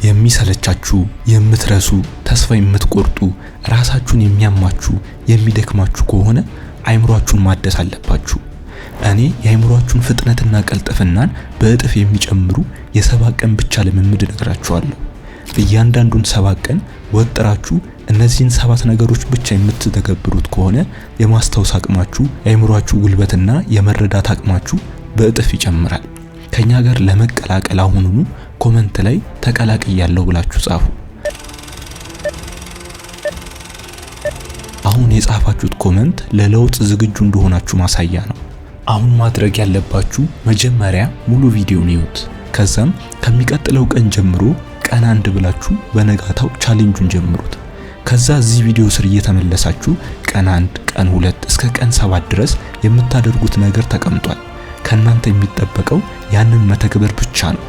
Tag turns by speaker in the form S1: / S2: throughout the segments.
S1: የሚሰለቻችሁ፣ የምትረሱ፣ ተስፋ የምትቆርጡ፣ ራሳችሁን የሚያማችሁ፣ የሚደክማችሁ ከሆነ አይምሮአችሁን ማደስ አለባችሁ። እኔ የአይምሮአችሁን ፍጥነትና ቀልጥፍናን በእጥፍ የሚጨምሩ የ7 ቀን ብቻ ልምምድ እነግራችኋለሁ። እያንዳንዱን 7 ቀን ወጥራችሁ እነዚህን 7 ነገሮች ብቻ የምትተገብሩት ከሆነ የማስታወስ አቅማችሁ፣ የአይምሮአችሁ ጉልበትና የመረዳት አቅማችሁ በእጥፍ ይጨምራል። ከኛ ጋር ለመቀላቀል አሁኑኑ ኮሜንት ላይ ተቀላቅያለሁ ብላችሁ ጻፉ። አሁን የጻፋችሁት ኮሜንት ለለውጥ ዝግጁ እንደሆናችሁ ማሳያ ነው። አሁን ማድረግ ያለባችሁ መጀመሪያ ሙሉ ቪዲዮን ይዩት። ከዛም ከሚቀጥለው ቀን ጀምሮ ቀን 1 ብላችሁ በነጋታው ቻሌንጁን ጀምሩት። ከዛ እዚህ ቪዲዮ ስር እየተመለሳችሁ ቀን 1፣ ቀን 2 እስከ ቀን 7 ድረስ የምታደርጉት ነገር ተቀምጧል። ከናንተ የሚጠበቀው ያንን መተግበር ብቻ ነው።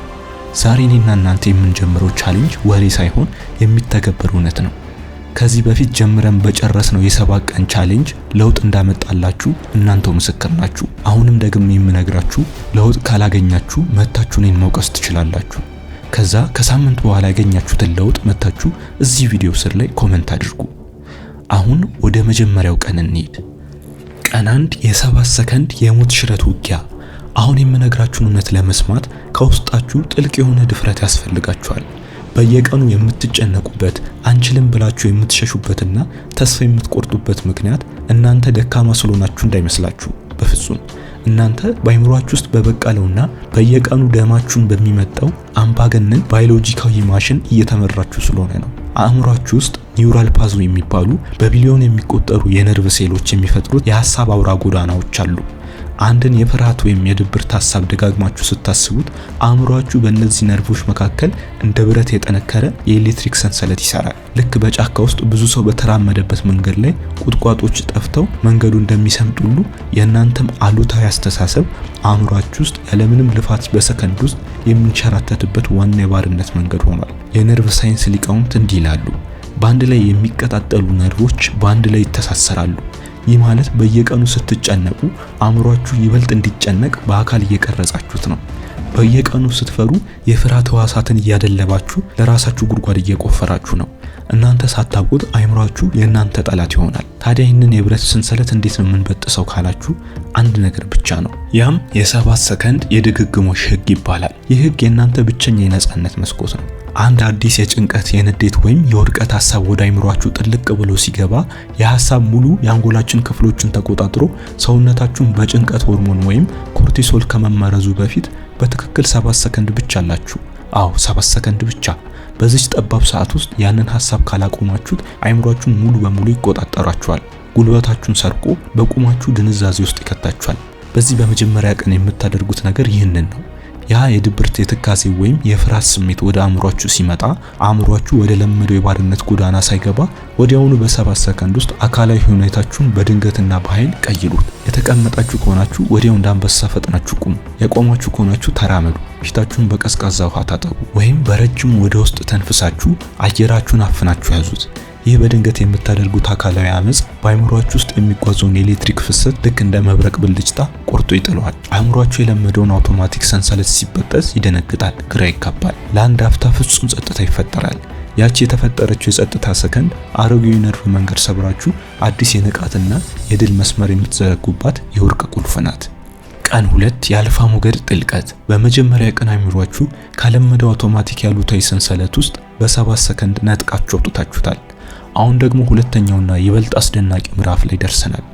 S1: ዛሬ እኔና እናንተ የምንጀምረው ቻሌንጅ ወሬ ሳይሆን የሚተገበር እውነት ነው። ከዚህ በፊት ጀምረን በጨረስነው የ7 ቀን ቻሌንጅ ለውጥ እንዳመጣላችሁ እናንተው ምስክር ናችሁ። አሁንም ደግሜ የምነግራችሁ ለውጥ ካላገኛችሁ መታችሁ እኔን መውቀስ ትችላላችሁ። ከዛ ከሳምንት በኋላ ያገኛችሁትን ለውጥ መታችሁ እዚህ ቪዲዮ ስር ላይ ኮሜንት አድርጉ። አሁን ወደ መጀመሪያው ቀን እንሂድ። ቀን 1 የ7 ሰከንድ የሞት ሽረት ውጊያ። አሁን የምነግራችሁን እውነት ለመስማት ከውስጣችሁ ጥልቅ የሆነ ድፍረት ያስፈልጋችኋል። በየቀኑ የምትጨነቁበት፣ አንችልም ብላችሁ የምትሸሹበትና ተስፋ የምትቆርጡበት ምክንያት እናንተ ደካማ ስለሆናችሁ እንዳይመስላችሁ። በፍጹም እናንተ በአይምሮአችሁ ውስጥ በበቀለውና በየቀኑ ደማችሁን በሚመጣው አምባገነን ባዮሎጂካዊ ማሽን እየተመራችሁ ስለሆነ ነው። አእምሮአችሁ ውስጥ ኒውራል ፓዝዌይ የሚባሉ በቢሊዮን የሚቆጠሩ የነርቭ ሴሎች የሚፈጥሩት የሐሳብ አውራ ጎዳናዎች አሉ። አንድን የፍርሃት ወይም የድብርት ሐሳብ ደጋግማችሁ ስታስቡት አእምሮአችሁ በእነዚህ ነርቮች መካከል እንደ ብረት የጠነከረ የኤሌክትሪክ ሰንሰለት ይሰራል። ልክ በጫካ ውስጥ ብዙ ሰው በተራመደበት መንገድ ላይ ቁጥቋጦች ጠፍተው መንገዱ እንደሚሰምጥ ሁሉ የእናንተም አሉታዊ አስተሳሰብ አእምሮአችሁ ውስጥ ያለምንም ልፋት በሰከንድ ውስጥ የሚንሸራተትበት ዋና የባርነት መንገድ ሆኗል። የነርቭ ሳይንስ ሊቃውንት እንዲህ ይላሉ፣ በአንድ ላይ የሚቀጣጠሉ ነርቮች በአንድ ላይ ይተሳሰራሉ። ይህ ማለት በየቀኑ ስትጨነቁ አእምሮአችሁ ይበልጥ እንዲጨነቅ በአካል እየቀረጻችሁት ነው። በየቀኑ ስትፈሩ የፍርሃት ህዋሳትን እያደለባችሁ ለራሳችሁ ጉድጓድ እየቆፈራችሁ ነው። እናንተ ሳታውቁት አእምሮአችሁ የእናንተ ጠላት ይሆናል። ታዲያ ይህንን የብረት ሰንሰለት እንዴት ነው የምንበጥሰው ካላችሁ አንድ ነገር ብቻ ነው። ያም የ7 ሰከንድ የድግግሞሽ ህግ ይባላል። ይህ ህግ የእናንተ ብቸኛ የነጻነት መስኮት ነው። አንድ አዲስ የጭንቀት፣ የንዴት ወይም የውድቀት ሐሳብ ወደ አእምሮአችሁ ጥልቅ ብሎ ሲገባ የሐሳብ ሙሉ የአንጎላችን ክፍሎችን ተቆጣጥሮ ሰውነታችሁን በጭንቀት ሆርሞን ወይም ኮርቲሶል ከመመረዙ በፊት በትክክል 7 ሰከንድ ብቻ አላችሁ። አዎ 7 ሰከንድ ብቻ። በዚህ ጠባብ ሰዓት ውስጥ ያንን ሐሳብ ካላቆማችሁት አእምሮአችሁን ሙሉ በሙሉ ይቆጣጠራችኋል። ጉልበታችሁን ሰርቆ በቁማችሁ ድንዛዜ ውስጥ ይከታችኋል። በዚህ በመጀመሪያ ቀን የምታደርጉት ነገር ይህንን ነው። ያ የድብርት፣ የትካዜ ወይም የፍርሃት ስሜት ወደ አእምሮአችሁ ሲመጣ አእምሮአችሁ ወደ ለመደው የባርነት ጎዳና ሳይገባ ወዲያውኑ በ7 ሰከንድ ውስጥ አካላዊ ሁኔታችሁን በድንገትና በኃይል ቀይሩት። የተቀመጣችሁ ከሆናችሁ ወዲያው እንዳንበሳ ፈጥናችሁ ቁሙ። የቆማችሁ ከሆናችሁ ተራመዱ። ፊታችሁን በቀዝቃዛ ውሃ ታጠቡ፣ ወይም በረጅሙ ወደ ውስጥ ተንፍሳችሁ አየራችሁን አፍናችሁ ያዙት። ይህ በድንገት የምታደርጉት አካላዊ አመጽ በአእምሮአችሁ ውስጥ የሚጓዘውን የኤሌክትሪክ ፍሰት ልክ እንደ መብረቅ ብልጭታ ቆርጦ ይጥለዋል። አእምሮአችሁ የለመደውን አውቶማቲክ ሰንሰለት ሲበጠስ ይደነግጣል፣ ግራ ይጋባል። ለአንድ አፍታ ፍጹም ጸጥታ ይፈጠራል። ያቺ የተፈጠረችው የጸጥታ ሰከንድ አሮጌው ነርቭ መንገድ ሰብራችሁ አዲስ የንቃትና የድል መስመር የምትዘረጉባት የወርቅ ቁልፍ ናት። ቀን 2 የአልፋ ሞገድ ጥልቀት። በመጀመሪያ ቀን አእምሮአችሁ ካለመደው አውቶማቲክ ያሉታዊ ሰንሰለት ውስጥ በ7 ሰከንድ ነጥቃችሁ አውጥታችሁታል። አሁን ደግሞ ሁለተኛውና ይበልጥ አስደናቂ ምዕራፍ ላይ ደርሰናል።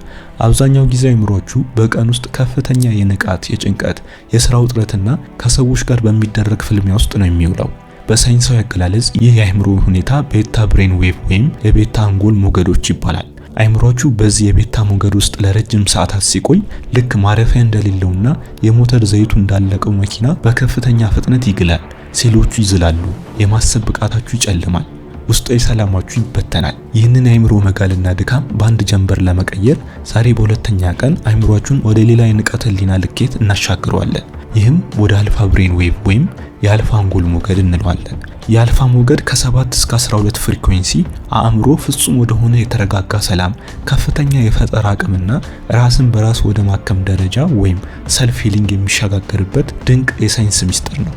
S1: አብዛኛው ጊዜ አእምሮአችሁ በቀን ውስጥ ከፍተኛ የንቃት፣ የጭንቀት፣ የሥራ ውጥረትና ከሰዎች ጋር በሚደረግ ፍልሚያ ውስጥ ነው የሚውለው። በሳይንሳዊ አገላለጽ ይህ የአእምሮ ሁኔታ ቤታ ብሬን ዌቭ ወይም የቤታ አንጎል ሞገዶች ይባላል። አእምሮአችሁ በዚህ የቤታ ሞገድ ውስጥ ለረጅም ሰዓታት ሲቆይ ልክ ማረፊያ እንደሌለውና የሞተር ዘይቱ እንዳለቀው መኪና በከፍተኛ ፍጥነት ይግላል። ሴሎቹ ይዝላሉ፣ የማሰብ ብቃታችሁ ይጨልማል፣ ውስጣዊ ሰላማችሁ ይበተናል። ይህንን የአእምሮ መጋልና ድካም በአንድ ጀንበር ለመቀየር ዛሬ በሁለተኛ ቀን አእምሮአችሁን ወደ ሌላ የንቃተ ህሊና ልኬት እናሻግረዋለን። ይህም ወደ አልፋ ብሬን ዌቭ ወይም የአልፋ አንጎል ሞገድ እንለዋለን። የአልፋ ሞገድ ከ7 እስከ 12 ፍሪኩዌንሲ አእምሮ ፍጹም ወደ ሆነ የተረጋጋ ሰላም፣ ከፍተኛ የፈጠራ አቅምና ራስን በራስ ወደ ማከም ደረጃ ወይም ሰልፍ ሂሊንግ የሚሸጋገርበት ድንቅ የሳይንስ ሚስጥር ነው።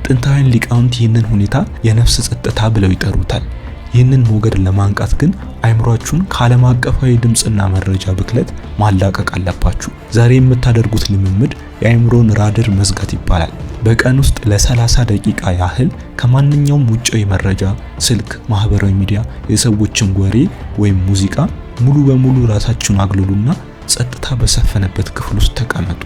S1: ጥንታውያን ሊቃውንት ይህንን ሁኔታ የነፍስ ጸጥታ ብለው ይጠሩታል። ይህንን ሞገድ ለማንቃት ግን አይምሯችሁን ከዓለም አቀፋዊ ድምጽና መረጃ ብክለት ማላቀቅ አለባችሁ። ዛሬ የምታደርጉት ልምምድ የአይምሮን ራድር መዝጋት ይባላል። በቀን ውስጥ ለ30 ደቂቃ ያህል ከማንኛውም ውጫዊ መረጃ፣ ስልክ፣ ማህበራዊ ሚዲያ፣ የሰዎችን ወሬ ወይም ሙዚቃ ሙሉ በሙሉ ራሳችሁን አግልሉና ጸጥታ በሰፈነበት ክፍል ውስጥ ተቀመጡ።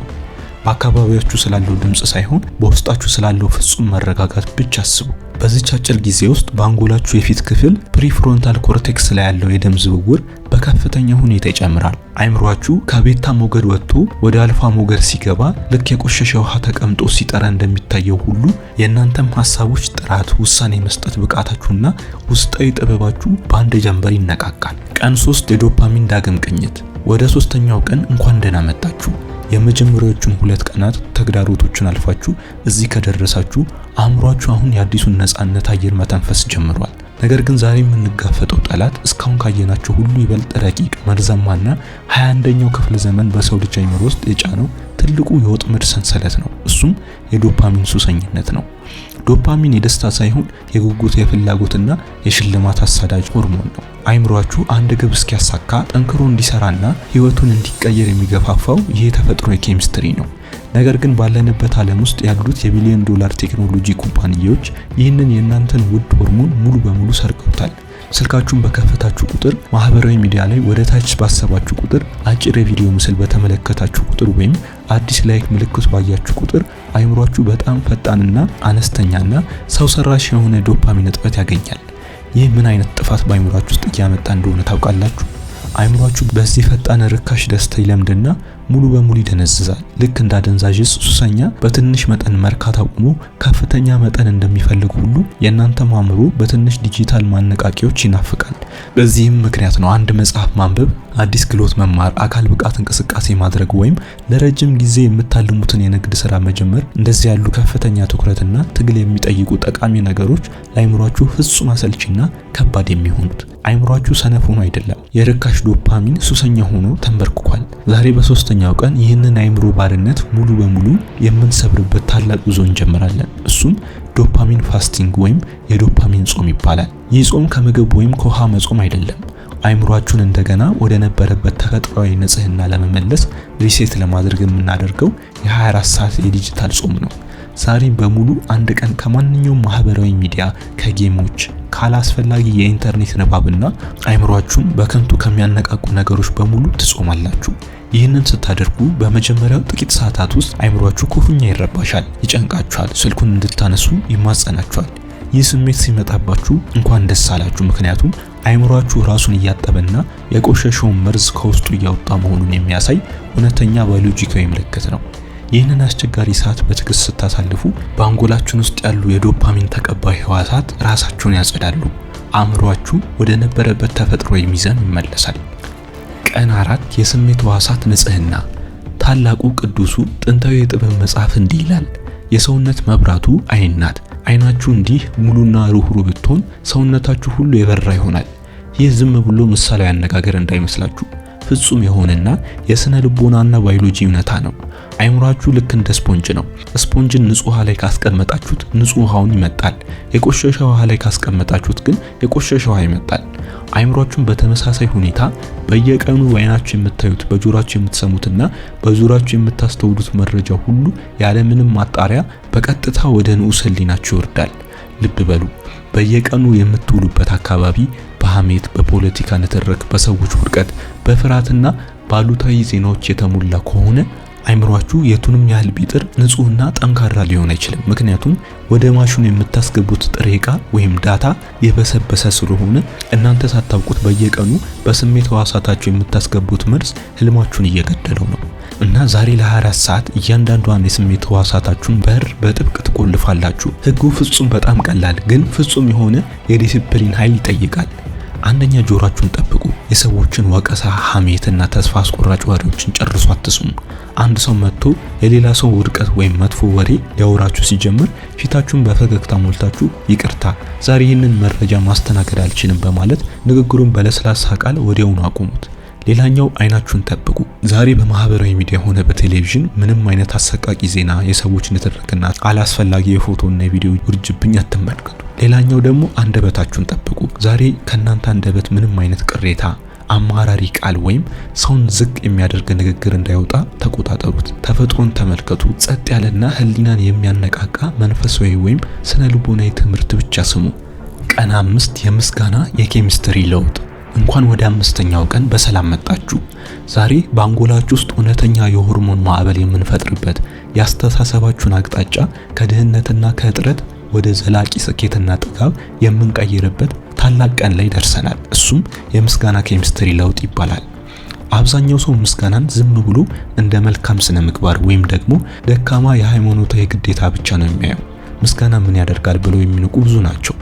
S1: በአካባቢያችሁ ስላለው ድምጽ ሳይሆን በውስጣችሁ ስላለው ፍጹም መረጋጋት ብቻ አስቡ። በዚህች አጭር ጊዜ ውስጥ በአንጎላችሁ የፊት ክፍል ፕሪፍሮንታል ኮርቴክስ ላይ ያለው የደም ዝውውር በከፍተኛ ሁኔታ ይጨምራል። አይምሯችሁ ከቤታ ሞገድ ወጥቶ ወደ አልፋ ሞገድ ሲገባ ልክ የቆሸሸ ውሃ ተቀምጦ ሲጠራ እንደሚታየው ሁሉ የእናንተም ሐሳቦች ጥራት፣ ውሳኔ መስጠት ብቃታችሁና ውስጣዊ ጥበባችሁ በአንድ ጀንበር ይነቃቃል። ቀን 3 የዶፓሚን ዳግም ቅኝት። ወደ 3ኛው ቀን እንኳን ደህና መጣችሁ። የመጀመሪያዎቹን 2 ቀናት ተግዳሮቶችን አልፋችሁ እዚህ ከደረሳችሁ አእምሯችሁ አሁን የአዲሱን ነፃነት አየር መተንፈስ ጀምሯል። ነገር ግን ዛሬ የምንጋፈጠው ጠላት እስካሁን ካየናቸው ሁሉ ይበልጥ ረቂቅ፣ መርዛማና 21ኛው ክፍለ ዘመን በሰው ልጅ አእምሮ ውስጥ የጫነው ትልቁ የወጥመድ ሰንሰለት ነው። እሱም የዶፓሚን ሱሰኝነት ነው። ዶፓሚን የደስታ ሳይሆን የጉጉት፣ የፍላጎትና የሽልማት አሳዳጅ ሆርሞን ነው። አይምሯችሁ አንድ ግብ እስኪያሳካ ጠንክሮ እንዲሰራና ህይወቱን እንዲቀየር የሚገፋፋው ይህ የተፈጥሮ ኬሚስትሪ ነው። ነገር ግን ባለንበት ዓለም ውስጥ ያሉት የቢሊዮን ዶላር ቴክኖሎጂ ኩባንያዎች ይህንን የእናንተን ውድ ሆርሞን ሙሉ በሙሉ ሰርቀውታል። ስልካችሁን በከፈታችሁ ቁጥር፣ ማህበራዊ ሚዲያ ላይ ወደ ታች ባሰባችሁ ቁጥር፣ አጭር የቪዲዮ ምስል በተመለከታችሁ ቁጥር ወይም አዲስ ላይክ ምልክት ባያችሁ ቁጥር አይምሯችሁ በጣም ፈጣንና አነስተኛና ሰው ሰራሽ የሆነ ዶፓሚን እጥበት ያገኛል። ይህ ምን አይነት ጥፋት በአይምሯችሁ ውስጥ እያመጣ እንደሆነ ታውቃላችሁ? አይምሯችሁ በዚህ ፈጣን ርካሽ ደስታ ይለምድና ሙሉ በሙሉ ይደነዝዛል። ልክ እንደ አደንዛዥ ሱሰኛ በትንሽ መጠን መርካት አቁሞ ከፍተኛ መጠን እንደሚፈልግ ሁሉ የእናንተ አእምሮ በትንሽ ዲጂታል ማነቃቂያዎች ይናፍቃል። በዚህም ምክንያት ነው አንድ መጽሐፍ ማንበብ፣ አዲስ ክህሎት መማር፣ አካል ብቃት እንቅስቃሴ ማድረግ ወይም ለረጅም ጊዜ የምታልሙትን የንግድ ስራ መጀመር እንደዚህ ያሉ ከፍተኛ ትኩረትና ትግል የሚጠይቁ ጠቃሚ ነገሮች ለአይምሯችሁ ፍጹም አሰልቺና ከባድ የሚሆኑት። አይምሯችሁ ሰነፍ ሆኖ አይደለም፣ የርካሽ ዶፓሚን ሱሰኛ ሆኖ ተንበርክኳል። ዛሬ በ3ኛው ቀን ይህንን አይምሮ ባርነት ሙሉ በሙሉ የምንሰብርበት ታላቅ ጉዞ እንጀምራለን። እሱም ዶፓሚን ፋስቲንግ ወይም የዶፓሚን ጾም ይባላል። ይህ ጾም ከምግብ ወይም ከውሃ መጾም አይደለም። አይምሯችሁን እንደገና ወደ ነበረበት ተፈጥሯዊ ንጽህና ለመመለስ ሪሴት ለማድረግ የምናደርገው የ24 ሰዓት የዲጂታል ጾም ነው። ዛሬ በሙሉ አንድ ቀን ከማንኛውም ማህበራዊ ሚዲያ፣ ከጌሞች፣ ካላስፈላጊ የኢንተርኔት ንባብና አይምሯችሁን በከንቱ ከሚያነቃቁ ነገሮች በሙሉ ትጾማላችሁ። ይህንን ስታደርጉ በመጀመሪያው ጥቂት ሰዓታት ውስጥ አይምሯችሁ ክፉኛ ይረባሻል፣ ይጨንቃችኋል፣ ስልኩን እንድታነሱ ይማጸናችኋል። ይህ ስሜት ሲመጣባችሁ እንኳን ደስ አላችሁ፣ ምክንያቱም አይምሯችሁ ራሱን እያጠበና የቆሸሸውን መርዝ ከውስጡ እያወጣ መሆኑን የሚያሳይ እውነተኛ ባዮሎጂካዊ ምልክት ነው። ይህንን አስቸጋሪ ሰዓት በትዕግስት ስታሳልፉ በአንጎላችን ውስጥ ያሉ የዶፓሚን ተቀባይ ህዋሳት ራሳቸውን ያጸዳሉ። አእምሯችሁ ወደ ነበረበት ተፈጥሯዊ ሚዛን ይመለሳል። ቀን 4 የስሜት ህዋሳት ንጽህና። ታላቁ ቅዱሱ ጥንታዊ የጥበብ መጽሐፍ እንዲህ ይላል፣ የሰውነት መብራቱ አይን ናት። አይናችሁ እንዲህ ሙሉና ሩህሩህ ብትሆን ሰውነታችሁ ሁሉ የበራ ይሆናል። ይህ ዝም ብሎ ምሳሌያዊ አነጋገር እንዳይመስላችሁ፣ ፍጹም የሆነና የስነ ልቦናና ባዮሎጂ እውነታ ነው። አይምሯችሁ ልክ እንደ ስፖንጅ ነው። ስፖንጅን ንጹህ ውሃ ላይ ካስቀመጣችሁት ንጹህ ውሃውን ይመጣል። የቆሸሸ ውሃ ላይ ካስቀመጣችሁት ግን የቆሸሸ ውሃ ይመጣል። አይምሯችሁን በተመሳሳይ ሁኔታ በየቀኑ በአይናችሁ የምታዩት፣ በጆሮአችሁ የምትሰሙትና በዙሪያችሁ የምታስተውሉት መረጃ ሁሉ ያለምንም ማጣሪያ በቀጥታ ወደ ንዑስ ህሊናችሁ ይወርዳል። ልብ በሉ፣ በየቀኑ የምትውሉበት አካባቢ በሐሜት፣ በፖለቲካ ንትርክ፣ በሰዎች ውድቀት፣ በፍርሃትና ባሉታዊ ዜናዎች የተሞላ ከሆነ አይምሯችሁ የቱንም ያህል ቢጥር ንጹህና ጠንካራ ሊሆን አይችልም። ምክንያቱም ወደ ማሽኑ የምታስገቡት ጥሬ ዕቃ ወይም ዳታ የበሰበሰ ስለሆነ እናንተ ሳታውቁት በየቀኑ በስሜት ህዋሳታችሁ የምታስገቡት መርዝ ህልማችሁን እየገደለው ነው። እና ዛሬ ለ24 ሰዓት እያንዳንዷን የስሜት ህዋሳታችሁን በር በጥብቅ ትቆልፋላችሁ። ህጉ ፍጹም በጣም ቀላል ግን ፍጹም የሆነ የዲሲፕሊን ኃይል ይጠይቃል። አንደኛ፣ ጆሮአችሁን ጠብቁ። የሰዎችን ወቀሳ፣ ሐሜትና ተስፋ አስቆራጭ ወሬዎችን ጨርሶ አትስሙ። አንድ ሰው መጥቶ የሌላ ሰው ውድቀት ወይም መጥፎ ወሬ ሊያወራችሁ ሲጀምር ፊታችሁን በፈገግታ ሞልታችሁ ይቅርታ፣ ዛሬ ይህንን መረጃ ማስተናገድ አልችልም በማለት ንግግሩን በለስላሳ ቃል ወዲያውኑ አቁሙት። ሌላኛው አይናችሁን ጠብቁ። ዛሬ በማህበራዊ ሚዲያ ሆነ በቴሌቪዥን ምንም አይነት አሰቃቂ ዜና፣ የሰዎች ንትርክና አላስፈላጊ የፎቶና የቪዲዮ ውርጅብኝ አትመልከቱ። ሌላኛው ደግሞ አንደበታችሁን ጠብቁ። ዛሬ ከናንተ አንደበት ምንም አይነት ቅሬታ፣ አማራሪ ቃል ወይም ሰውን ዝቅ የሚያደርግ ንግግር እንዳይወጣ ተቆጣጠሩት። ተፈጥሮን ተመልከቱ። ጸጥ ያለና ህሊናን የሚያነቃቃ መንፈሳዊ ወይም ስነ ልቦናዊ ትምህርት ብቻ ስሙ። ቀን 5 የምስጋና የኬሚስትሪ ለውጥ። እንኳን ወደ 5ኛው ቀን በሰላም መጣችሁ። ዛሬ በአንጎላችሁ ውስጥ እውነተኛ የሆርሞን ማዕበል የምንፈጥርበት፣ ያስተሳሰባችሁን አቅጣጫ ከድህነትና ከእጥረት ወደ ዘላቂ ስኬትና ጥጋብ የምንቀይርበት ታላቅ ቀን ላይ ደርሰናል። እሱም የምስጋና ኬሚስትሪ ለውጥ ይባላል። አብዛኛው ሰው ምስጋናን ዝም ብሎ እንደ መልካም ስነ ምግባር ወይም ደግሞ ደካማ የሃይማኖታዊ ግዴታ ብቻ ነው የሚያየው። ምስጋና ምን ያደርጋል ብለው የሚንቁ ብዙ ናቸው።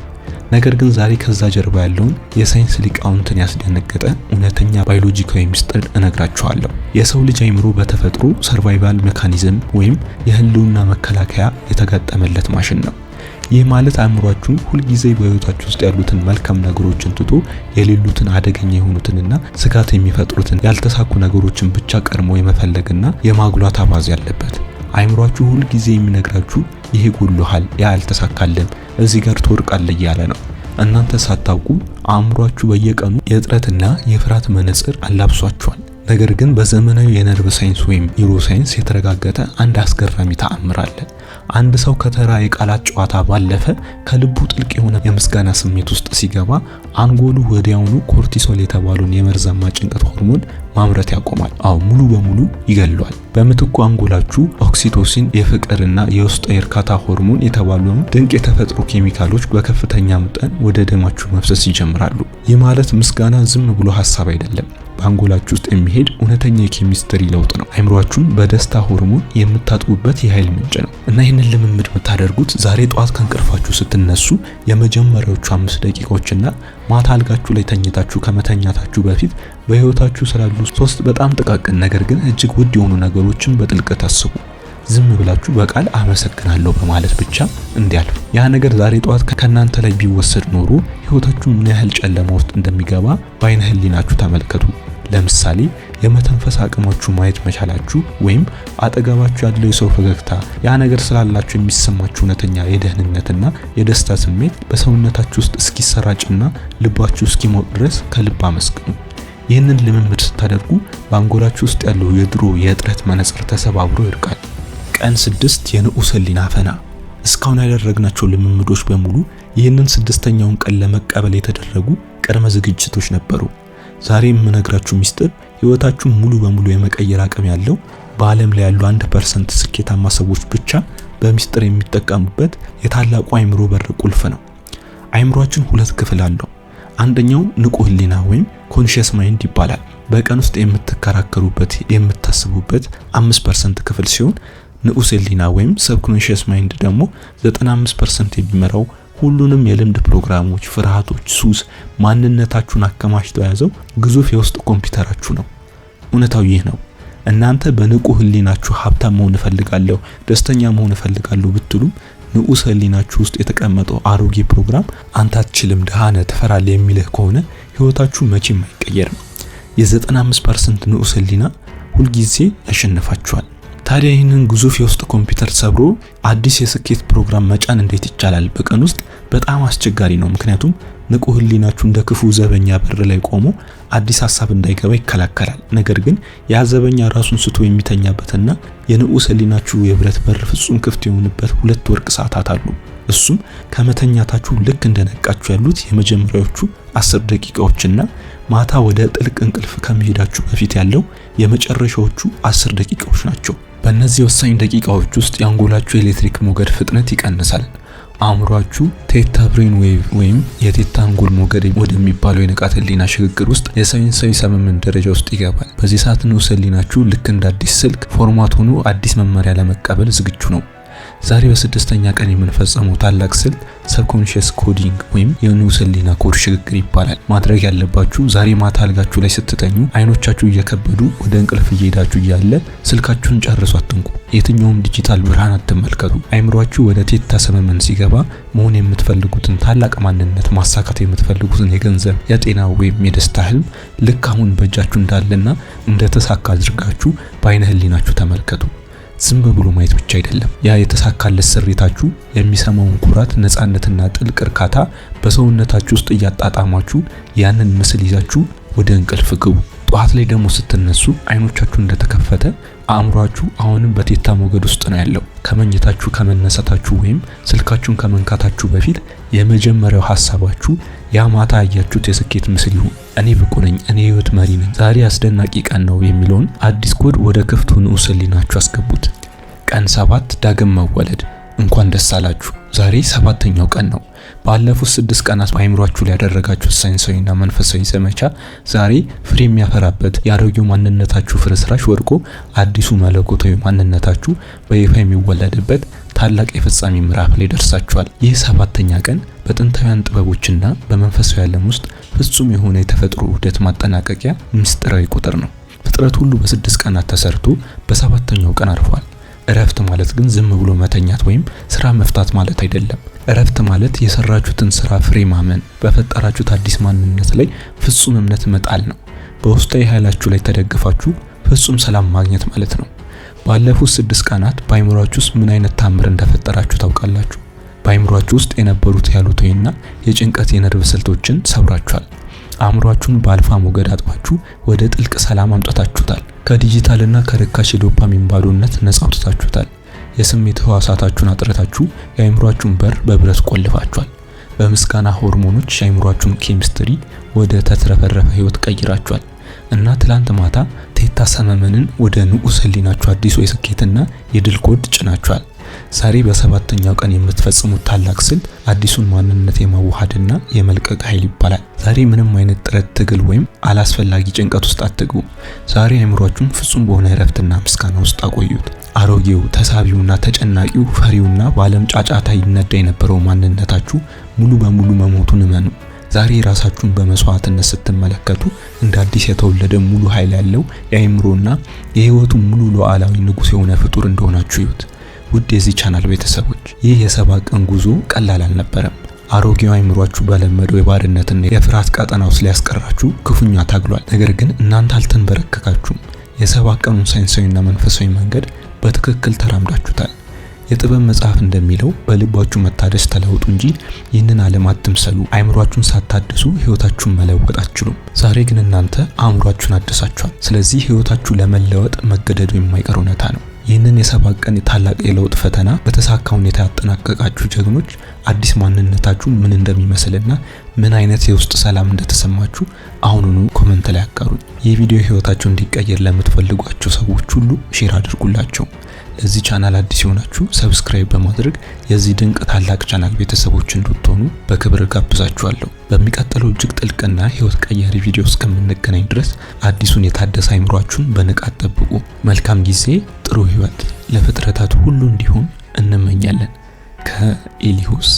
S1: ነገር ግን ዛሬ ከዛ ጀርባ ያለውን የሳይንስ ሊቃውንትን ያስደነገጠ እውነተኛ ባዮሎጂካዊ ምስጢር እነግራችኋለሁ። የሰው ልጅ አእምሮ በተፈጥሮ ሰርቫይቫል ሜካኒዝም ወይም የህልውና መከላከያ የተገጠመለት ማሽን ነው። ይህ ማለት አእምሯችሁ ሁልጊዜ በህይወታችሁ ውስጥ ያሉትን መልካም ነገሮችን ትቶ የሌሉትን አደገኛ የሆኑትንና ስጋት የሚፈጥሩትን ያልተሳኩ ነገሮችን ብቻ ቀድሞ የመፈለግና የማጉላት አባዜ ያለበት። አእምሯችሁ ሁልጊዜ የሚነግራችሁ ይሄ ጎሎሃል፣ ያ አልተሳካልም፣ እዚህ ጋር ትወርቃለህ እያለ ነው። እናንተ ሳታውቁ አእምሯችሁ በየቀኑ የጥረትና የፍርሃት መነጽር አላብሷችኋል። ነገር ግን በዘመናዊ የነርቭ ሳይንስ ወይም ኒውሮ ሳይንስ የተረጋገጠ አንድ አስገራሚ ተአምር አለ። አንድ ሰው ከተራ የቃላት ጨዋታ ባለፈ ከልቡ ጥልቅ የሆነ የምስጋና ስሜት ውስጥ ሲገባ አንጎሉ ወዲያውኑ ኮርቲሶል የተባለውን የመርዛማ ጭንቀት ሆርሞን ማምረት ያቆማል። ሙሉ በሙሉ ይገለዋል። በምትኩ አንጎላችሁ ኦክሲቶሲን፣ የፍቅርና የውስጥ የእርካታ ሆርሞን የተባሉን ድንቅ የተፈጥሮ ኬሚካሎች በከፍተኛ መጠን ወደ ደማችሁ መፍሰስ ይጀምራሉ። ይህ ማለት ምስጋና ዝም ብሎ ሐሳብ አይደለም፣ በአንጎላችሁ ውስጥ የሚሄድ እውነተኛ የኬሚስትሪ ለውጥ ነው። አእምሯችሁን በደስታ ሆርሞን የምታጥቡበት የኃይል ምንጭ ነው። እና ይህንን ልምምድ የምታደርጉት ዛሬ ጠዋት ከእንቅልፋችሁ ስትነሱ የመጀመሪያዎቹ 5 ደቂቃዎችና ማታ አልጋችሁ ላይ ተኝታችሁ ከመተኛታችሁ በፊት በህይወታችሁ ስላሉ 3 በጣም ጥቃቅን ነገር ግን እጅግ ውድ የሆኑ ነገሮችን በጥልቀት አስቡ። ዝም ብላችሁ በቃል አመሰግናለሁ በማለት ብቻ እንዲያልፍ። ያ ነገር ዛሬ ጠዋት ከናንተ ላይ ቢወሰድ ኖሮ ህይወታችሁ ምን ያህል ጨለማ ውስጥ እንደሚገባ በአይነ ህሊናችሁ ተመልከቱ። ለምሳሌ የመተንፈስ አቅማችሁ ማየት መቻላችሁ ወይም አጠገባችሁ ያለው የሰው ፈገግታ፣ ያ ነገር ስላላችሁ የሚሰማችሁ እውነተኛ የደህንነትና የደስታ ስሜት በሰውነታችሁ ውስጥ እስኪሰራጭና ልባችሁ እስኪሞቅ ድረስ ከልብ አመስግኑ። ይህንን ልምምድ ስታደርጉ በአንጎላችሁ ውስጥ ያለው የድሮ የእጥረት መነጽር ተሰባብሮ ይርቃል። ቀን 6 የንዑስ ህሊና ፈና። እስካሁን ያደረግናቸው ልምምዶች በሙሉ ይህንን 6ኛውን ቀን ለመቀበል የተደረጉ ቅድመ ዝግጅቶች ነበሩ። ዛሬ የምነግራችሁ ሚስጥር ህይወታችሁን ሙሉ በሙሉ የመቀየር አቅም ያለው በዓለም ላይ ያሉ 1% ስኬታማ ሰዎች ብቻ በሚስጥር የሚጠቀሙበት የታላቁ አእምሮ በር ቁልፍ ነው። አእምሯችን 2 ክፍል አለው። አንደኛው ንቁ ህሊና ወይም ኮንሺየስ ማይንድ ይባላል። በቀን ውስጥ የምትከራከሩበት የምታስቡበት 5% ክፍል ሲሆን ንዑስ ህሊና ወይም ሰብኮንሺየስ ማይንድ ደግሞ 95% የሚመራው ሁሉንም የልምድ ፕሮግራሞች፣ ፍርሃቶች፣ ሱስ፣ ማንነታችሁን አከማችቶ የያዘው ግዙፍ የውስጥ ኮምፒውተራችሁ ነው። እውነታው ይህ ነው። እናንተ በንቁ ህሊናችሁ ሀብታም መሆን እፈልጋለሁ፣ ደስተኛ መሆን እፈልጋለሁ ብትሉም ንዑስ ህሊናችሁ ውስጥ የተቀመጠው አሮጌ ፕሮግራም አንተ አትችልም፣ ደሃ ነህ፣ ትፈራለህ የሚልህ ከሆነ ህይወታችሁ መቼም አይቀየርም። የ95% ንዑስ ህሊና ሁልጊዜ ያሸንፋችኋል። ታዲያ ይህንን ግዙፍ የውስጥ ኮምፒውተር ሰብሮ አዲስ የስኬት ፕሮግራም መጫን እንዴት ይቻላል? በቀን ውስጥ በጣም አስቸጋሪ ነው። ምክንያቱም ንቁ ህሊናችሁ እንደ ክፉ ዘበኛ በር ላይ ቆሞ አዲስ ሐሳብ እንዳይገባ ይከላከላል። ነገር ግን ያ ዘበኛ ራሱን ስቶ የሚተኛበትና የንዑስ ህሊናችሁ የብረት በር ፍጹም ክፍት የሆነበት 2 ወርቅ ሰዓታት አሉ። እሱም ከመተኛታችሁ ልክ እንደነቃችሁ ያሉት የመጀመሪያዎቹ 10 ደቂቃዎችና ማታ ወደ ጥልቅ እንቅልፍ ከመሄዳችሁ በፊት ያለው የመጨረሻዎቹ 10 ደቂቃዎች ናቸው። በእነዚህ ወሳኝ ደቂቃዎች ውስጥ የአንጎላችሁ የኤሌክትሪክ ሞገድ ፍጥነት ይቀንሳል። አእምሯችሁ ቴታ ብሬን ዌቭ ወይም የቴታ አንጎል ሞገድ ወደሚባለው የንቃተ ህሊና ሽግግር ውስጥ የሳይንሳዊ ሰመመን ደረጃ ውስጥ ይገባል። በዚህ ሰዓት ንዑስ ህሊናችሁ ልክ እንደ አዲስ ስልክ ፎርማት ሆኖ አዲስ መመሪያ ለመቀበል ዝግጁ ነው። ዛሬ በስድስተኛ ቀን የምንፈጸመው ታላቅ ስልት ሰብኮንሺየስ ኮዲንግ ወይም የንዑስ ህሊና ኮድ ሽግግር ይባላል። ማድረግ ያለባችሁ ዛሬ ማታ አልጋችሁ ላይ ስትተኙ አይኖቻችሁ እየከበዱ ወደ እንቅልፍ እየሄዳችሁ እያለ ስልካችሁን ጨርሱ አትንኩ። የትኛውም ዲጂታል ብርሃን አትመልከቱ። አይምሯችሁ ወደ ቴታ ሰመመን ሲገባ መሆን የምትፈልጉትን ታላቅ ማንነት፣ ማሳካት የምትፈልጉትን የገንዘብ፣ የጤና ወይም የደስታ ህልም ልክ አሁን በእጃችሁ እንዳለና እንደተሳካ አድርጋችሁ በአይነ ህሊናችሁ ተመልከቱ። ዝም ብሎ ማየት ብቻ አይደለም። ያ የተሳካለት ስሪታችሁ የሚሰማውን ኩራት፣ ነፃነትና ጥልቅ እርካታ በሰውነታችሁ ውስጥ እያጣጣማችሁ ያንን ምስል ይዛችሁ ወደ እንቅልፍ ግቡ። ጠዋት ላይ ደግሞ ስትነሱ አይኖቻችሁ እንደተከፈተ አእምሯችሁ አሁንም በቴታ ሞገድ ውስጥ ነው ያለው። ከመኝታችሁ ከመነሳታችሁ ወይም ስልካችሁን ከመንካታችሁ በፊት የመጀመሪያው ሐሳባችሁ ያ ማታ ያያችሁት የስኬት ምስል ይሁን። እኔ ብቁ ነኝ፣ እኔ ህይወት መሪ ነኝ፣ ዛሬ አስደናቂ ቀን ነው የሚለውን አዲስ ኮድ ወደ ክፍቱ ንዑስ ህሊናችሁ አስገቡት። ቀን 7 ዳግም መወለድ። እንኳን ደስ አላችሁ። ዛሬ 7ኛው ቀን ነው። ባለፉት 6 ቀናት በአይምሯችሁ ላይ ያደረጋችሁት ሳይንሳዊና መንፈሳዊ ዘመቻ ዛሬ ፍሬ የሚያፈራበት የአሮጌው ማንነታችሁ ፍርስራሽ ወድቆ አዲሱ መለኮታዊ ማንነታችሁ በይፋ የሚወለድበት ታላቅ የፍጻሜ ምዕራፍ ላይ ደርሳችኋል። ይህ 7ኛ ቀን በጥንታውያን ጥበቦችና በመንፈሳዊ ዓለም ውስጥ ፍጹም የሆነ የተፈጥሮ ውህደት ማጠናቀቂያ ምስጢራዊ ቁጥር ነው። ፍጥረት ሁሉ በ6 ቀናት ተሰርቶ በ7ኛው ቀን አርፏል። እረፍት ማለት ግን ዝም ብሎ መተኛት ወይም ስራ መፍታት ማለት አይደለም። እረፍት ማለት የሰራችሁትን ስራ ፍሬ ማመን፣ በፈጠራችሁት አዲስ ማንነት ላይ ፍጹም እምነት መጣል ነው። በውስጣዊ ኃይላችሁ ላይ ተደግፋችሁ ፍጹም ሰላም ማግኘት ማለት ነው። ባለፉት 6 ቀናት በአይምሯችሁ ውስጥ ምን አይነት ታምር እንደፈጠራችሁ ታውቃላችሁ? በአይምሯችሁ ውስጥ የነበሩት ያሉታዊና የጭንቀት የነርቭ ስልቶችን ሰብራችኋል። አእምሯችሁን በአልፋ ሞገድ አጥባችሁ ወደ ጥልቅ ሰላም አምጥታችሁታል። ከዲጂታልና ከርካሽ የዶፓሚን ባዶነት ነፃ አውጥታችሁታል። የስሜት ህዋሳታችሁን አጥረታችሁ የአይምሯችሁን በር በብረት ቆልፋችኋል። በምስጋና ሆርሞኖች የአይምሯችሁን ኬሚስትሪ ወደ ተትረፈረፈ ህይወት ቀይራችኋል። እና ትላንት ማታ ቴታ ሰመመንን ወደ ንዑስ ህሊናችሁ አዲሱ የስኬትና የድል ኮድ ጭናችኋል። ዛሬ በ7ኛው ቀን የምትፈጽሙት ታላቅ ስልት አዲሱን ማንነት የማዋሃድና የመልቀቅ ኃይል ይባላል። ዛሬ ምንም አይነት ጥረት፣ ትግል ወይም አላስፈላጊ ጭንቀት ውስጥ አትግቡ። ዛሬ አይምሯችሁን ፍጹም በሆነ እረፍትና ምስጋና ውስጥ አቆዩት። አሮጌው፣ ተሳቢውና ተጨናቂው፣ ፈሪውና በዓለም ጫጫታ ይነዳ የነበረው ማንነታችሁ ሙሉ በሙሉ መሞቱን እመኑ። ዛሬ ራሳችሁን በመስዋዕትነት ስትመለከቱ እንደ አዲስ የተወለደ ሙሉ ኃይል ያለው የአይምሮና የህይወቱ ሙሉ ሉዓላዊ ንጉስ የሆነ ፍጡር እንደሆናችሁ ይዩት። ውድ የዚህ ቻናል ቤተሰቦች፣ ይህ የ7 ቀን ጉዞ ቀላል አልነበረም። አሮጌው አይምሯችሁ በለመደው የባርነትና የፍርሃት ቀጠና ውስጥ ሊያስቀራችሁ ክፉኛ ታግሏል። ነገር ግን እናንተ አልተንበረከካችሁም። የ7 ቀኑን ሳይንሳዊና መንፈሳዊ መንገድ በትክክል ተራምዳችሁታል። የጥበብ መጽሐፍ እንደሚለው በልባችሁ መታደስ ተለውጡ እንጂ ይህንን ዓለም አትምሰሉ። አይምሯችሁን ሳታድሱ ህይወታችሁን መለወጥ አትችሉም። ዛሬ ግን እናንተ አእምሯችሁን አድሳችኋል። ስለዚህ ህይወታችሁ ለመለወጥ መገደዱ የማይቀር እውነታ ነው። ይህንን የ7 ቀን ታላቅ የለውጥ ፈተና በተሳካ ሁኔታ ያጠናቀቃችሁ ጀግኖች አዲስ ማንነታችሁ ምን እንደሚመስልና ምን አይነት የውስጥ ሰላም እንደተሰማችሁ አሁኑኑ ኮሜንት ላይ አጋሩኝ። ይህ ቪዲዮ ህይወታችሁ እንዲቀየር ለምትፈልጓቸው ሰዎች ሁሉ ሼር አድርጉላቸው። ለዚህ ቻናል አዲስ የሆናችሁ ሰብስክራይብ በማድረግ የዚህ ድንቅ ታላቅ ቻናል ቤተሰቦች እንድትሆኑ በክብር ጋብዛችኋለሁ። በሚቀጥለው እጅግ ጥልቅና ህይወት ቀያሪ ቪዲዮ እስከምንገናኝ ድረስ አዲሱን የታደሰ አይምሯችሁን በንቃት ጠብቁ። መልካም ጊዜ፣ ጥሩ ህይወት ለፍጥረታት ሁሉ እንዲሆን እንመኛለን። ከኤሊሁስ